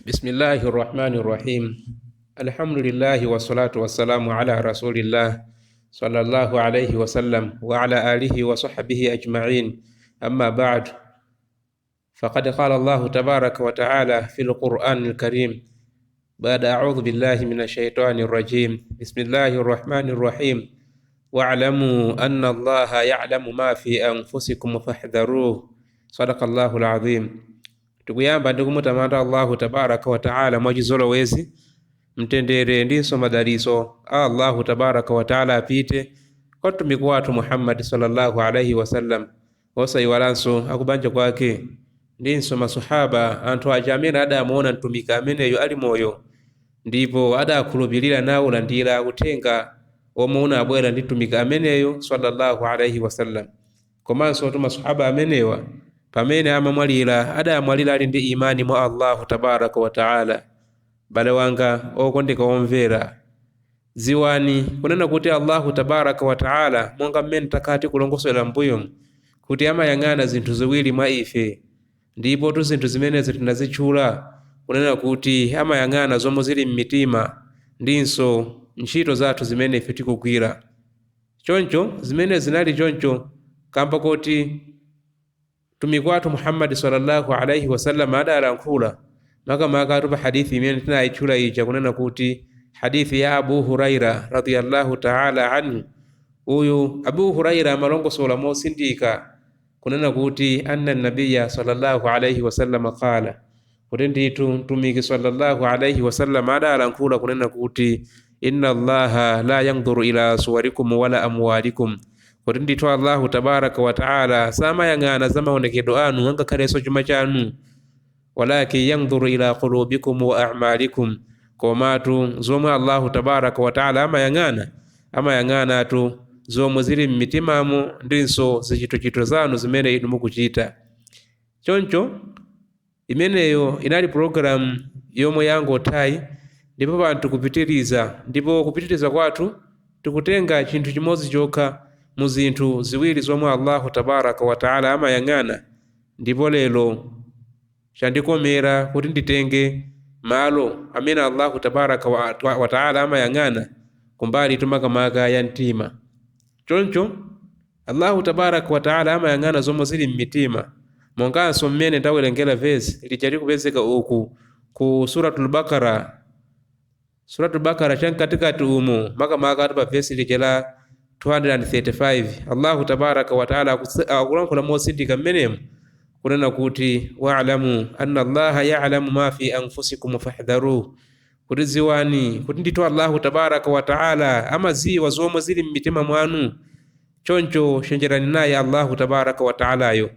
Bismillahi rahmani rahim. Alhamdulillahi wassalatu wassalamu ala rasulillah sallallahu alayhi wasallam wa ala alihi wa sahbihi ajma'in. Amma ba'd, faqad qala Allahu tabaraka wa ta'ala fil Qur'anil Karim ba'da a'udhu billahi minash shaitanir rajim. Bismillahir rahmanir rahim. Wa'lamu anna Allaha ya'lamu ma fi anfusikum fahdharuhu. Sadaqallahul azim. Tukuyamba ndikumutamanda Allahu tabaraka wa ta'ala mwachizolowezi mtendere ndinso madaliso a Allahu tabaraka wa ta'ala apite kwa mtumiki wathu Muhammad sallallahu alaihi wasallam osayiwalanso akubanja kwake ndinso masahaba anthu aja amene adamuona mtumiki ameneyo ali moyo ndipo adakhulupirira nawo landira uthenga omwe unabwera ndi mtumiki ameneyo sallallahu alaihi wasallam. Komanso tu masahaba amenewa pamene amamwalira adamwalira ali ndi imani mwa Allahu tabaraka wa ta'ala. Bale wanga okondeka omvera, ziwani kunena kuti Allahu tabaraka wa ta'ala monga mmene takati kulongosera mbuyo kuti amayang'ana zinthu ziwiri mwa ife, ndipo tu zinthu zimenezi tinazitchula kunena kuti amayang'ana zomwe zili m'mitima ndinso ntchito zathu zimene ife tikugwira. Choncho zimene zinali choncho kamba kuti mtumiki wathu Muhammad sallallahu alaihi wasallam adalankhula makamaka pa hadithi imene tinayitchula ija kunena kuti hadithi ya Abu Huraira radhiyallahu ta'ala anhu. Uyu Abu Huraira amalongosola mosindika kunena kuti anna nabiyya sallallahu alaihi wasallam qala, kuti ndithu mtumiki sallallahu alaihi wasallam adalankhula kunena kuti inna Allaha la yanzuru ila suwarikum wala amwalikum, kuti ndithu Allahu tabaraka wa ta'ala samayang'ana za maonekedwe anu angakhalenso chuma chanu, walakin yanzuru ila qulubikum wa a'malikum, komatu zomwe Allahu tabaraka wa ta'ala amayang'ana tu zomwe zili m'mitimamo ndinso zichitochito zanu zimene inu mukuchita. Choncho imeneyo inali program yomwe yangothayi, ndipo panthu kupitiriza, ndipo kupitiriza kwathu tikutenga chinthu chimodzi chokha mu zinthu ziwiri zomwe Allahu tabaraka wa ta'ala amayang'ana. Ndipo lero chandikomera kuti nditenge malo amene Allahu tabaraka wa ta'ala amayang'ana kumbali tumakamaka ya mtima. Choncho Allahu tabaraka wa ta'ala amayang'ana zomwe zili m'mitima, monganso mmene ndawerengera vesi lija likupezeka uku ku suratul Bakara chankatikati umo makamaka pa vesi lija la 235. Allahu tabaraka wa ta'ala akulankhula mosindika mmenemu kunena kuti wa'lamu anna Allaha ya'lamu ma fi anfusikum fahdharuhu, kuti ziwani kuti ndithu Allahu tabaraka wa ta'ala amaziwa zomwe zili m'mitima mwanu. Choncho chenjerani naye Allahu tabaraka wa ta'alayo,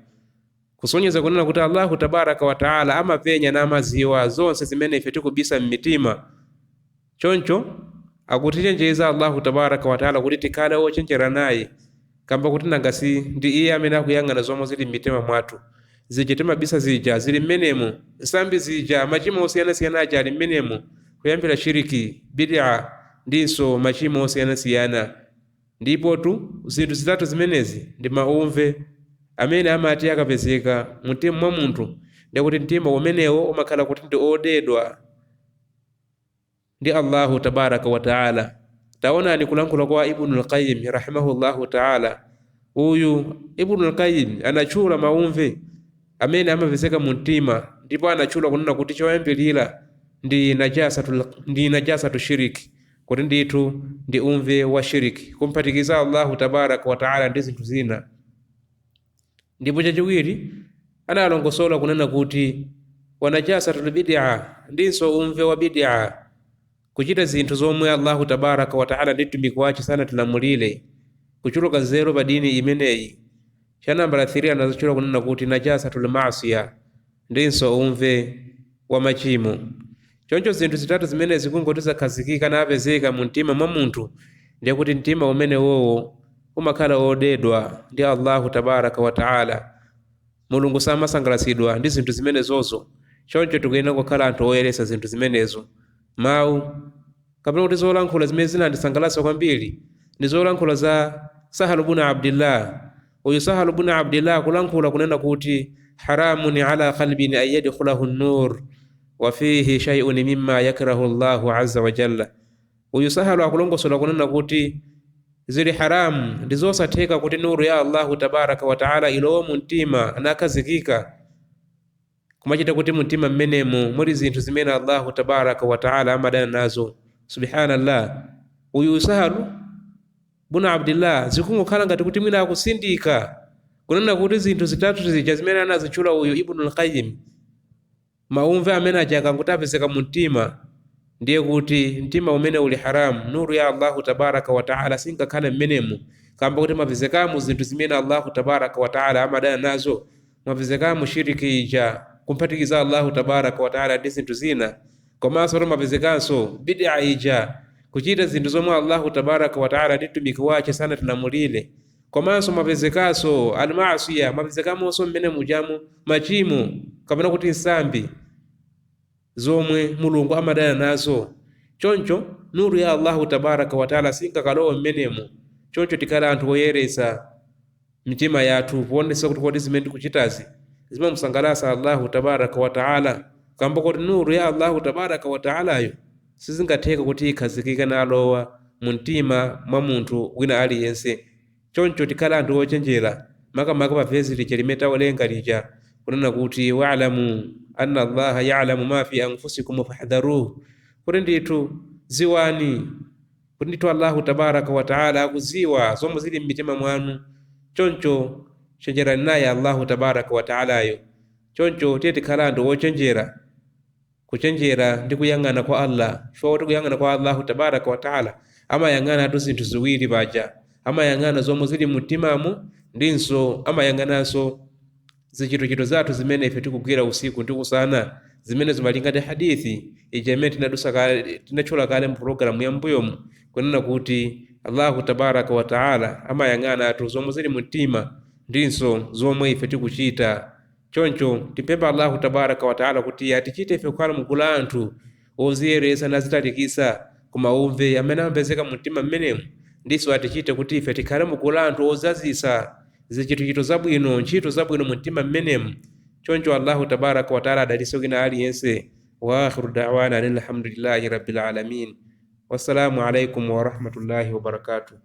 kusonyeza kunena kuti Allahu tabaraka wa ta'ala amapenya na amaziwa zonse zimene ife tikubisa m'mitima. Choncho akutichenjeza Allahu tabaraka wa ta'ala kuti tikhale ochenjera naye, kamba kuti nangasi ndi iye amene akuyang'ana zomwe zili m'mitima mwathu. Zija timabisa zija zili mmenemo, nsambi zija, machimo osiyanasiyana aja ali mmenemo, kuyambira shiriki, bid'a ndinso machimo osiyanasiyana. Ndipo tu zinthu zitatu zimenezi ndi maumve amene amati akapezeka mtima mwa munthu, ndikuti mtima umenewo umakhala kuti ndi odedwa ndi Allahu tabaraka wa ta'ala. Taonani kulankhula kwa Ibnul Qayyim rahimahullahu ta'ala. Uyu Ibnul Qayyim anachula maumve amene amapezeka mu mtima, ndipo anachula kunena kuti choyambirira ndi najasatu shiriki, kuti ndithu ndi umve wa shiriki, kumpatikiza Allahu tabaraka wa ta'ala ndi zinthu zina. Ndipo chachiwiri analongosola kunena kuti wa najasatul bid'a, ndinso umve wa bid'a, kuchita zinthu zomwe Allahu tabaraka wa ta'ala ndi mtumiki wace sanatilamulire, kuchuluka zero pa dini imeneyi. Chanambala 3 anazochula kunena kuti najasatul ma'siya, ndinso umve wa machimo. Choncho zinthu zitatu zimene zikungoti zakhazikika na apezeka mu mtima mwa munthu, ndiye kuti mtima umene wowo umakhala odedwa ndi Allahu tabaraka wa ta'ala. Mulungu samasangalasidwa ndi zinthu zimenezozo. Choncho tikuyenera kukhala anthu oyeresa zinthu zimenezo. Mawu kapena kuti zolankhula zimene zinandisangalatsa kwambiri ndi zolankhula za Sahal ibn Abdillah. Uyu Sahal ibn Abdillah kulankhula kunena kuti haramun ala qalbin an yadkhulahu an-nur wa fihi shay'un mimma yakrahu Allahu azza wa jalla. Uyu sahalo akulongosola kunena kuti zili haramu ndizosatheka kuti nuru ya Allahu tabaraka wa taala ilowe mu mtima nakazikika kumachita kuti mtima mmenemo muli zinthu zimene Allahu tabaraka wa taala amadana nazo. Subhanallah, uyu Sahalu buna Abdillah zikungokhala ngati kuti mwina akusindika kunena kuti zinthu zitatu zija zimene anazitchula uyu Ibnul Qayyim maumve amene aja akanguti apezeka mu mtima, ndiye kuti mtima umene uli haramu, nuru ya Allahu tabaraka wa taala singakhale mmenemo, kamba kuti mapezekamu zinthu zimene Allahu tabaraka wa taala amadana nazo, mapezekamu shiriki ija kumphatikiza Allahu tabaraka wa taala ndi zinthu zina, komanso mapezekanso bid'a ija kuchita zinthu zomwe Allahu tabaraka wa taala ndi mtumiki wace sanatilamulire, komanso mapezekanso almaasiya, mapezekamonso mmene mujamu machimo kapena kuti nsambi zomwe Mulungu amadana nazo. Choncho nuru ya Allahu tabaraka wa taala singakalowe mmenemo. Choncho tikhala anthu oyeresa mitima yathu kuonesa kuti kodi zimene tikuchitazi zimamusangalatsa Allahu tabaraka wa taala, kamba kuti nuru ya Allahu tabaraka wa taalayo sizingatheka kuti ikhazikike nalowa mu mtima mwa munthu wina aliyense. Choncho tikhala anthu ochenjera makamaka pa vesi lija limene tawerenga lija kunena kuti wa'lamu anna Allaha ya'lamu ma fi anfusikum fahdharuhu, kuti ndithu ziwani kuti ndithu Allahu tabaraka wa taala akuziwa zomwe zili m'mitima mwanu. Choncho chenjerani naye Allahu tabaraka wa taalayo. Choncho tiye tikhala anthu ochenjera, kuchenjera ndi kuyang'ana kwa Allah, chifukwa kuyang'ana kwa Allahu tabaraka wa taala amayang'ana zinthu ziwiri paja, amayang'ana zomwe zili mumtimamo ndinso amayang'ananso zichitochito zathu zimene ife tikugwira usiku ndi usana, zimene zimalinga ndi hadithi ija imene tinatchula kale mu programu ya mbuyomu kunena kuti Allahu tabaraka wa taala amayang'ana zomwe zili mumtima ndinso zomwe ife tikuchita. Choncho tipempha Allahu tabaraka wa taala kuti atichite ife kukhala mugulu la anthu oziyeresa nazitalikisa kumaumve amene amapezeka mumtima mmenemu, ndiso atichite kuti ife tikhale mugulu la anthu ozazisa zichitochito zabwino, ntchito zabwino mumtima mmenemu. Choncho Allahu tabaraka wa taala adalitse wina aliyense. Wa akhiru da'wana alhamdulillahi rabbil alamin. Wassalamu alaikum wa rahmatullahi wa barakatuh.